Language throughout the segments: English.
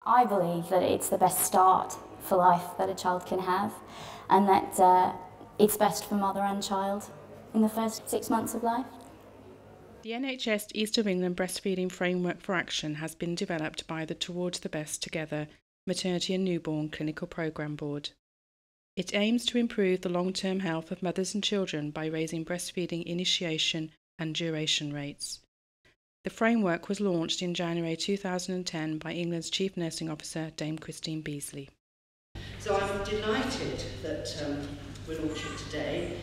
I believe that it's the best start for life that a child can have, and that it's best for mother and child in the first 6 months of life. The NHS East of England Breastfeeding Framework for Action has been developed by the Towards the Best Together Maternity and Newborn Clinical Programme Board. It aims to improve the long-term health of mothers and children by raising breastfeeding initiation and duration rates. The framework was launched in January 2010 by England's Chief Nursing Officer, Dame Christine Beasley. So I'm delighted that we're launching today.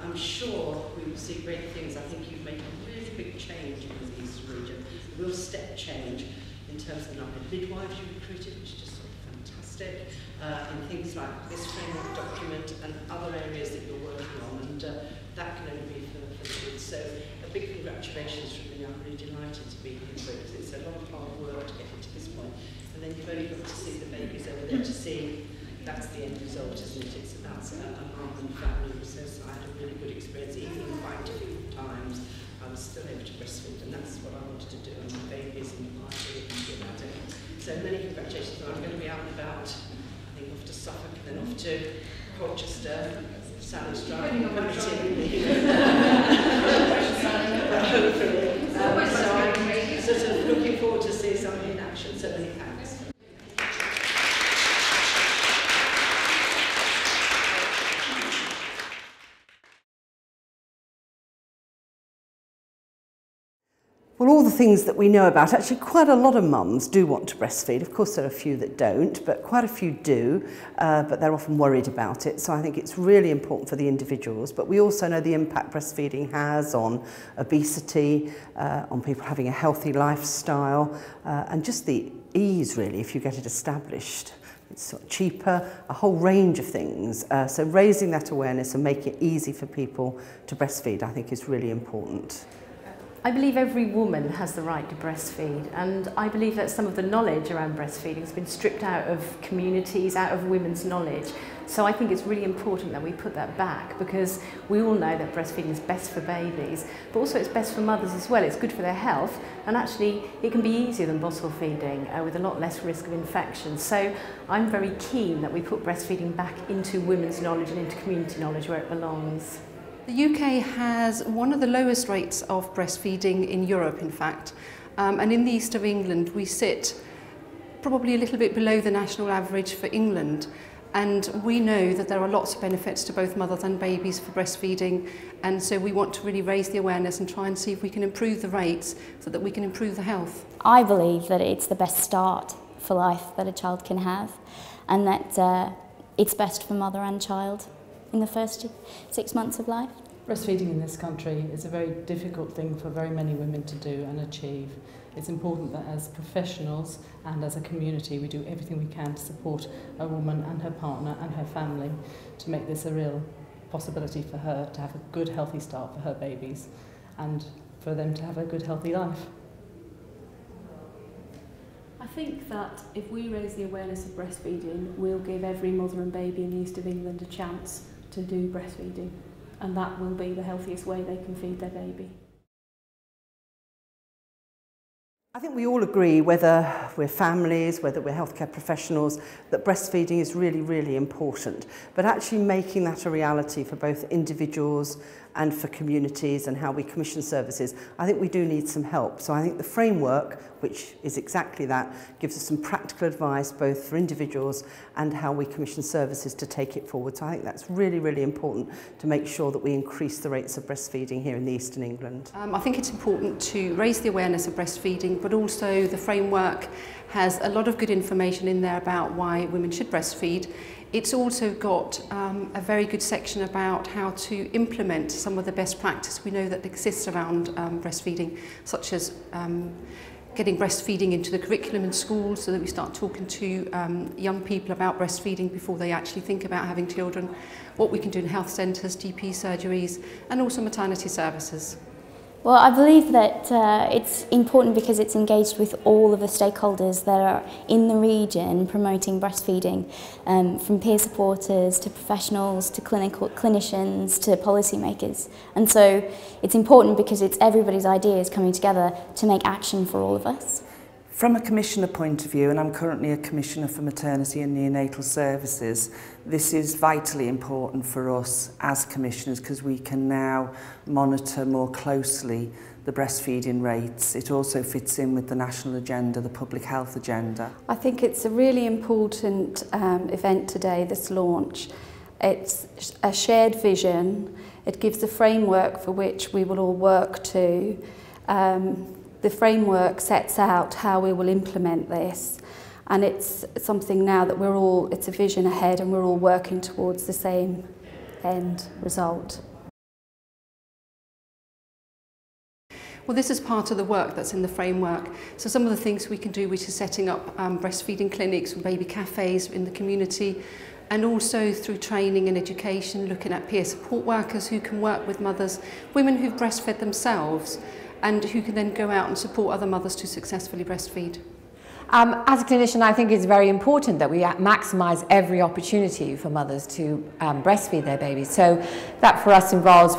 I'm sure we will see great things. I think you've made a really big change in the Eastern region, a real step change in terms of the number of midwives you recruited, which is just sort of fantastic, in things like this framework document and other areas that you're working on, and that can only be for the good. So a big congratulations from me. I'm really delighted to be here because it's a lot of hard work to get to this point. And then you've only got to see the babies over there to see that's the end result, isn't it? It's about a mum and family who says, I had a really good experience, even in quite difficult times, I was still able to breastfeed, and that's what I wanted to do, and my babies and my baby and about it. So many congratulations. I'm going to be out and about, I think off to Suffolk and then off to Colchester. Sally's driving, hopefully. So I'm sort of looking forward to see something in action. So many thanks. Well, all the things that we know about, actually quite a lot of mums do want to breastfeed. Of course, there are a few that don't, but quite a few do, but they're often worried about it. So I think it's really important for the individuals. But we also know the impact breastfeeding has on obesity, on people having a healthy lifestyle, and just the ease, really, if you get it established. It's sort of cheaper, a whole range of things. So raising that awareness and making it easy for people to breastfeed, I think, is really important. I believe every woman has the right to breastfeed, and I believe that some of the knowledge around breastfeeding has been stripped out of communities, out of women's knowledge. So I think it's really important that we put that back, because we all know that breastfeeding is best for babies, but also it's best for mothers as well. It's good for their health, and actually it can be easier than bottle feeding with a lot less risk of infection. So I'm very keen that we put breastfeeding back into women's knowledge and into community knowledge where it belongs. The UK has one of the lowest rates of breastfeeding in Europe, in fact, and in the east of England we sit probably a little bit below the national average for England, and we know that there are lots of benefits to both mothers and babies for breastfeeding, and so we want to really raise the awareness and try and see if we can improve the rates so that we can improve the health. I believe that it's the best start for life that a child can have, and that it's best for mother and child in the first 6 months of life. Breastfeeding in this country is a very difficult thing for very many women to do and achieve. It's important that as professionals and as a community we do everything we can to support a woman and her partner and her family to make this a real possibility for her to have a good healthy start for her babies and for them to have a good healthy life. I think that if we raise the awareness of breastfeeding, we'll give every mother and baby in the east of England a chance to do breastfeeding, and that will be the healthiest way they can feed their baby. I think we all agree, whether we're families, whether we're healthcare professionals, that breastfeeding is really, really important. But actually making that a reality for both individuals and for communities and how we commission services, I think we do need some help. So I think the framework, which is exactly that, gives us some practical advice both for individuals and how we commission services to take it forward. So I think that's really, really important to make sure that we increase the rates of breastfeeding here in the Eastern England. I think it's important to raise the awareness of breastfeeding, but also the framework has a lot of good information in there about why women should breastfeed. It's also got a very good section about how to implement some of the best practice we know that exists around breastfeeding, such as getting breastfeeding into the curriculum in schools so that we start talking to young people about breastfeeding before they actually think about having children, what we can do in health centres, GP surgeries, and also maternity services. Well, I believe that it's important because it's engaged with all of the stakeholders that are in the region promoting breastfeeding, from peer supporters to professionals to clinicians to policymakers. And so it's important because it's everybody's ideas coming together to make action for all of us. From a commissioner point of view, and I'm currently a commissioner for maternity and neonatal services, this is vitally important for us as commissioners because we can now monitor more closely the breastfeeding rates. It also fits in with the national agenda, the public health agenda. I think it's a really important event today, this launch. It's a shared vision. It gives a framework for which we will all work to. The framework sets out how we will implement this, and it's something now that it's a vision ahead and we're all working towards the same end result. Well, this is part of the work that's in the framework. So some of the things we can do, which is setting up breastfeeding clinics and baby cafes in the community, and also through training and education, looking at peer support workers who can work with mothers, women who've breastfed themselves, and who can then go out and support other mothers to successfully breastfeed. As a clinician, I think it's very important that we maximise every opportunity for mothers to breastfeed their babies. So that for us involves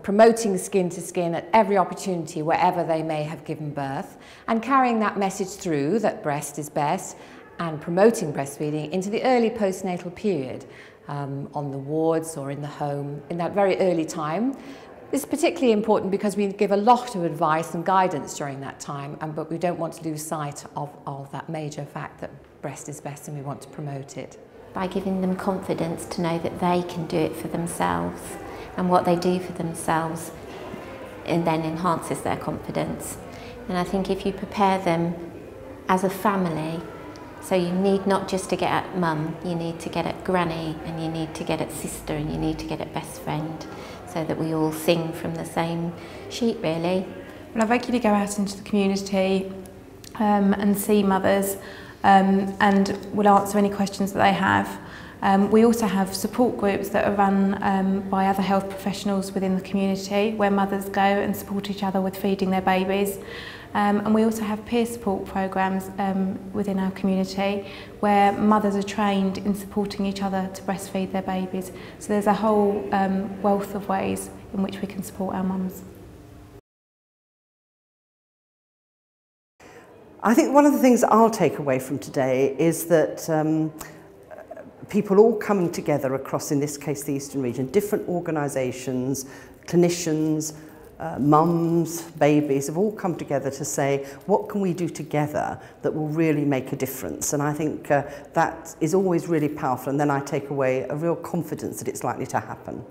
promoting skin to skin at every opportunity wherever they may have given birth, and carrying that message through that breast is best, and promoting breastfeeding into the early postnatal period on the wards or in the home in that very early time. This is particularly important because we give a lot of advice and guidance during that time, but we don't want to lose sight of that major fact that breast is best, and we want to promote it. By giving them confidence to know that they can do it for themselves, and what they do for themselves and then enhances their confidence. And I think if you prepare them as a family, so you need not just to get at mum, you need to get at granny, and you need to get at sister, and you need to get at best friend, so that we all sing from the same sheet, really. Well, I regularly go out into the community and see mothers and will answer any questions that they have. We also have support groups that are run by other health professionals within the community, where mothers go and support each other with feeding their babies. And we also have peer support programs within our community where mothers are trained in supporting each other to breastfeed their babies. So there's a whole wealth of ways in which we can support our mums. I think one of the things I'll take away from today is that people all coming together across, in this case, the Eastern region, different organisations, clinicians, mums, babies have all come together to say, what can we do together that will really make a difference? And I think that is always really powerful, and then I take away a real confidence that it's likely to happen.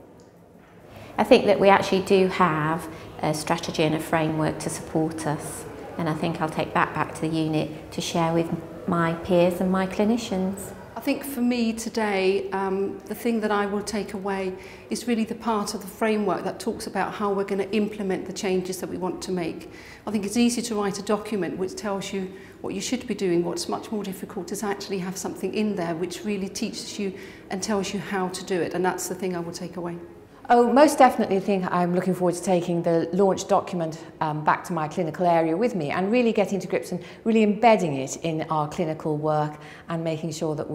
I think that we actually do have a strategy and a framework to support us, and I think I'll take that back to the unit to share with my peers and my clinicians. I think for me today, the thing that I will take away is really the part of the framework that talks about how we're going to implement the changes that we want to make. I think it's easy to write a document which tells you what you should be doing. What's much more difficult is actually have something in there which really teaches you and tells you how to do it, and that's the thing I will take away. Oh, most definitely think I'm looking forward to taking the launch document back to my clinical area with me and really getting to grips and really embedding it in our clinical work and making sure that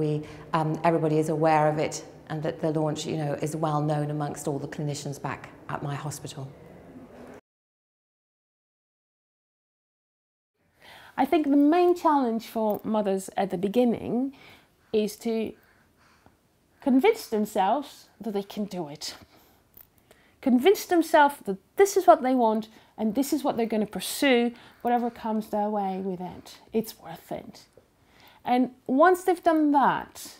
everybody is aware of it and that the launch, is well known amongst all the clinicians back at my hospital. I think the main challenge for mothers at the beginning is to convince themselves that they can do it. Convince themselves that this is what they want and this is what they're going to pursue, whatever comes their way with it. It's worth it. And once they've done that,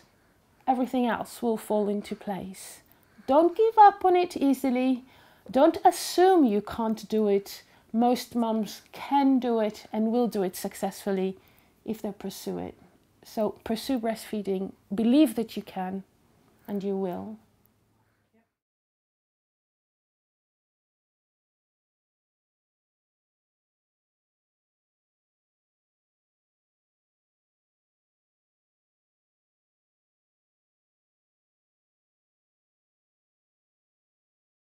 everything else will fall into place. Don't give up on it easily. Don't assume you can't do it. Most mums can do it and will do it successfully if they pursue it. So pursue breastfeeding, believe that you can, and you will.